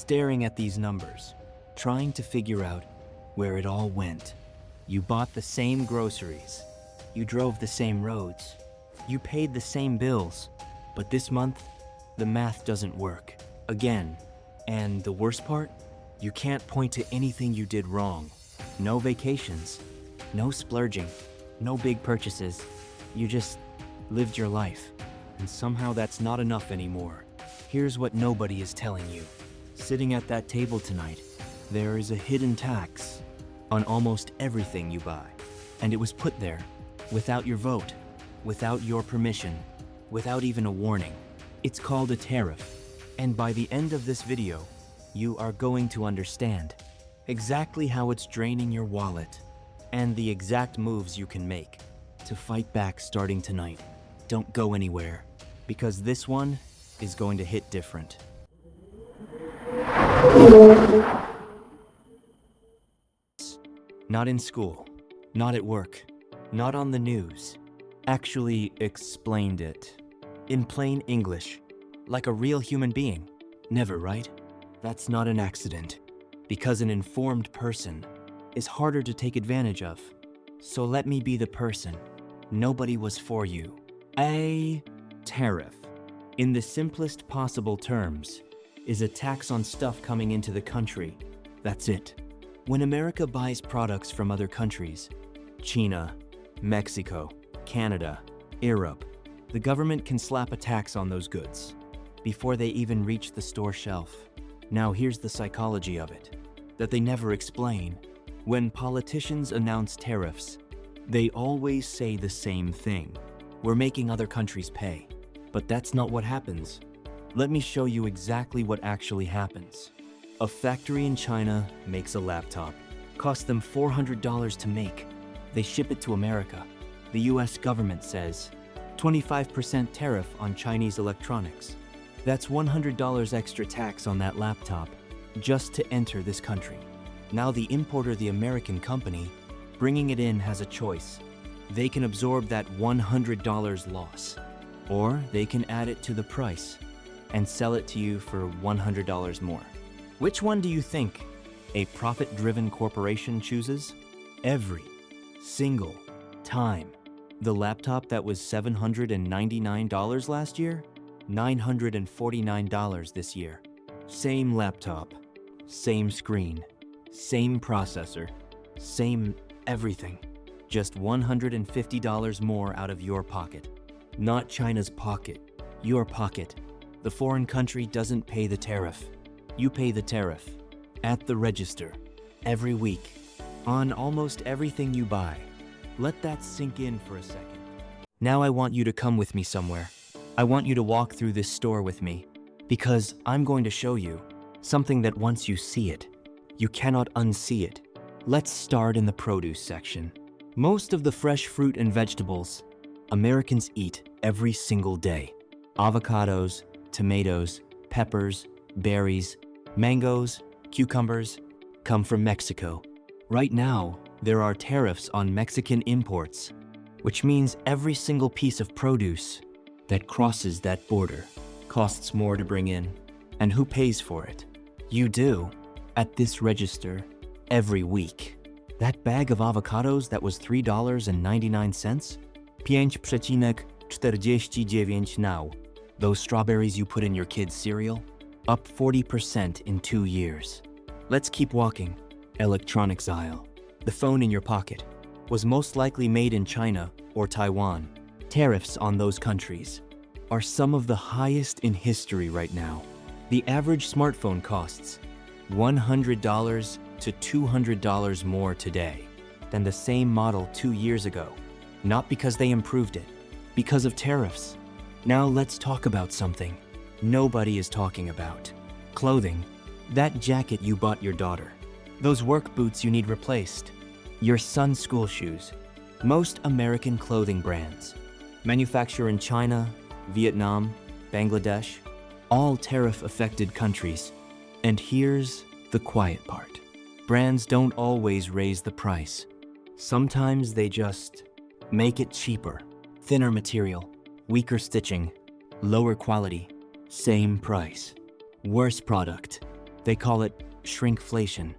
staring at these numbers, trying to figure out where it all went. You bought the same groceries, you drove the same roads, you paid the same bills, but this month, the math doesn't work. Again. And the worst part? You can't point to anything you did wrong. No vacations, no splurging, no big purchases. You just lived your life. And somehow that's not enough anymore. Here's what nobody is telling you. Sitting at that table tonight, there is a hidden tax on almost everything you buy. And it was put there without your vote, without your permission, without even a warning. It's called a tariff. And by the end of this video, you are going to understand exactly how it's draining your wallet and the exact moves you can make to fight back starting tonight. Don't go anywhere, because this one is going to hit different. Not in school, not at work, not on the news. Actually explained it. In plain English, like a real human being. Never, right? That's not an accident. Because an informed person is harder to take advantage of. So let me be the person. Nobody was for you. A tariff, in the simplest possible terms, is a tax on stuff coming into the country. That's it. When America buys products from other countries, China, Mexico, Canada, Europe, the government can slap a tax on those goods before they even reach the store shelf. Now here's the psychology of it, that they never explain. When politicians announce tariffs, they always say the same thing. We're making other countries pay. But that's not what happens. Let me show you exactly what actually happens. A factory in China makes a laptop. Costs them $400 to make. They ship it to America. The US government says, 25% tariff on Chinese electronics. That's $100 extra tax on that laptop, just to enter this country. Now the importer, the American company, bringing it in has a choice. They can absorb that $100 loss, or they can add it to the price and sell it to you for $100 more. Which one do you think a profit-driven corporation chooses? Every single time. The laptop that was $799 last year, $949 this year. Same laptop, same screen, same processor, same everything. Just $150 more out of your pocket. Not China's pocket, your pocket. The foreign country doesn't pay the tariff. You pay the tariff at the register every week on almost everything you buy. Let that sink in for a second. Now I want you to come with me somewhere. I want you to walk through this store with me, because I'm going to show you something that once you see it, you cannot unsee it. Let's start in the produce section. Most of the fresh fruit and vegetables Americans eat every single day. Avocados, tomatoes, peppers, berries, mangoes, cucumbers come from Mexico. Right now, there are tariffs on Mexican imports, which means every single piece of produce that crosses that border costs more to bring in. And who pays for it? You do, at this register, every week. That bag of avocados that was $3.99? 5,49 now. Those strawberries you put in your kids' cereal? Up 40% in 2 years. Let's keep walking. Electronics aisle. The phone in your pocket was most likely made in China or Taiwan. Tariffs on those countries are some of the highest in history right now. The average smartphone costs $100 to $200 more today than the same model 2 years ago. Not because they improved it, because of tariffs. Now let's talk about something nobody is talking about. Clothing. That jacket you bought your daughter. Those work boots you need replaced. Your son's school shoes. Most American clothing brands manufacture in China, Vietnam, Bangladesh, all tariff-affected countries. And here's the quiet part. Brands don't always raise the price. Sometimes they just make it cheaper. Thinner material, weaker stitching, lower quality, same price. Worse product, They call it shrinkflation,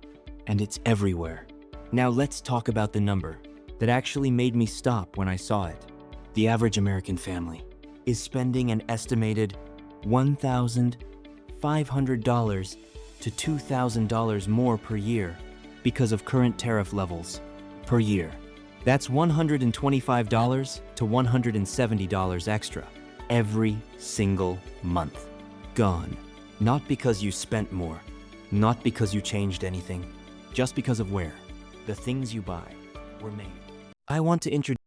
and it's everywhere. Now let's talk about the number that actually made me stop when I saw it. The average American family is spending an estimated $1,500 to $2,000 more per year because of current tariff levels per year. That's $125 to $170 extra every single month. Gone. Not because you spent more, not because you changed anything, just because of where the things you buy were made. I want to introduce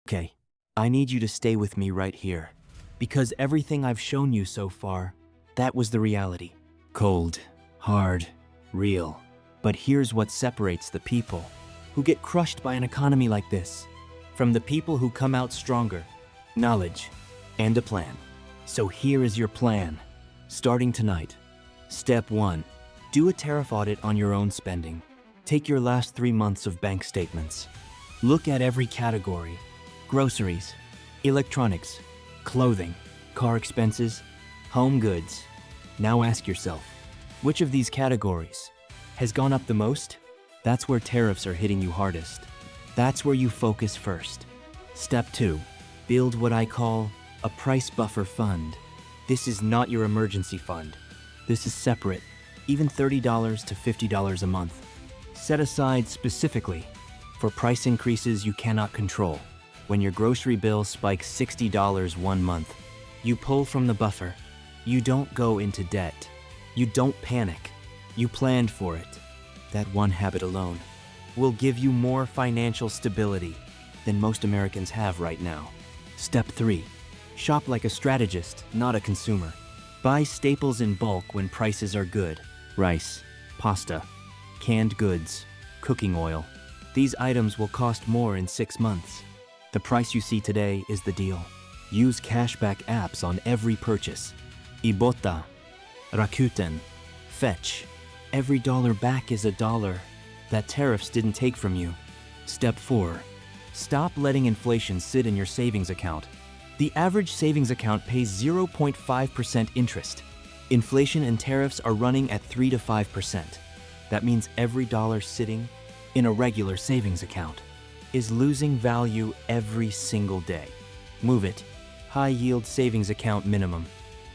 Okay, I need you to stay with me right here, because everything I've shown you so far, that was the reality. Cold, hard, real. But here's what separates the people who get crushed by an economy like this from the people who come out stronger: knowledge and a plan. So here is your plan. Starting tonight. Step 1. Do a tariff audit on your own spending. Take your last 3 months of bank statements. Look at every category: groceries, electronics, clothing, car expenses, home goods. Now ask yourself, which of these categories has gone up the most? That's where tariffs are hitting you hardest. That's where you focus first. Step 2. Build what I call a price buffer fund. This is not your emergency fund. This is separate, even $30 to $50 a month. Set aside specifically for price increases you cannot control. When your grocery bill spikes $60 one month, you pull from the buffer. You don't go into debt. You don't panic. You planned for it. That one habit alone will give you more financial stability than most Americans have right now. Step 3. Shop like a strategist, not a consumer. Buy staples in bulk when prices are good. Rice, pasta, canned goods, cooking oil. These items will cost more in 6 months. The price you see today is the deal. Use cashback apps on every purchase. Ibotta, Rakuten, Fetch. Every dollar back is a dollar that tariffs didn't take from you. Step 4. Stop letting inflation sit in your savings account. The average savings account pays 0.5% interest. Inflation and tariffs are running at 3 to 5%. That means every dollar sitting in a regular savings account is losing value every single day. Move it. High-yield savings account minimum.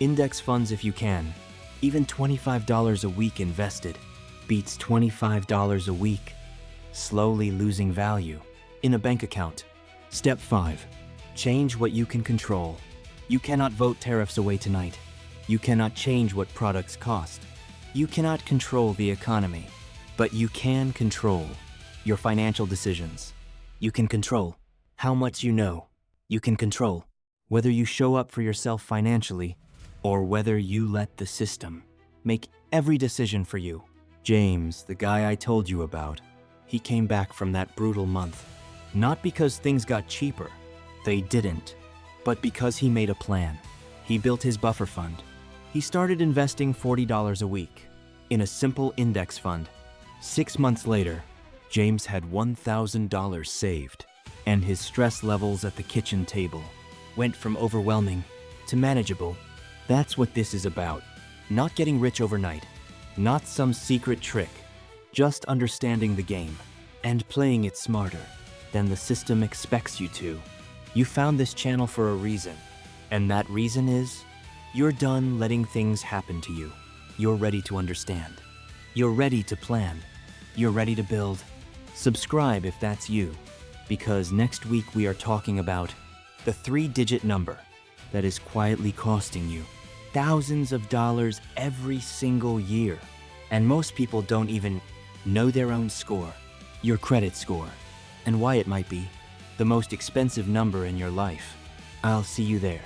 Index funds if you can. Even $25 a week invested beats $25 a week, slowly losing value in a bank account. Step 5. Change what you can control. You cannot vote tariffs away tonight. You cannot change what products cost. You cannot control the economy, but you can control your financial decisions. You can control how much you know. You can control whether you show up for yourself financially or whether you let the system make every decision for you. James, the guy I told you about, he came back from that brutal month, not because things got cheaper. They didn't. But because he made a plan. He built his buffer fund. He started investing $40 a week in a simple index fund. 6 months later, James had $1,000 saved, and his stress levels at the kitchen table went from overwhelming to manageable. That's what this is about. Not getting rich overnight, not some secret trick, just understanding the game and playing it smarter than the system expects you to. You found this channel for a reason, and that reason is you're done letting things happen to you. You're ready to understand. You're ready to plan. You're ready to build. Subscribe if that's you, because next week we are talking about the 3-digit number that is quietly costing you thousands of dollars every single year. And most people don't even know their own score, your credit score, and why it might be the most expensive number in your life. I'll see you there.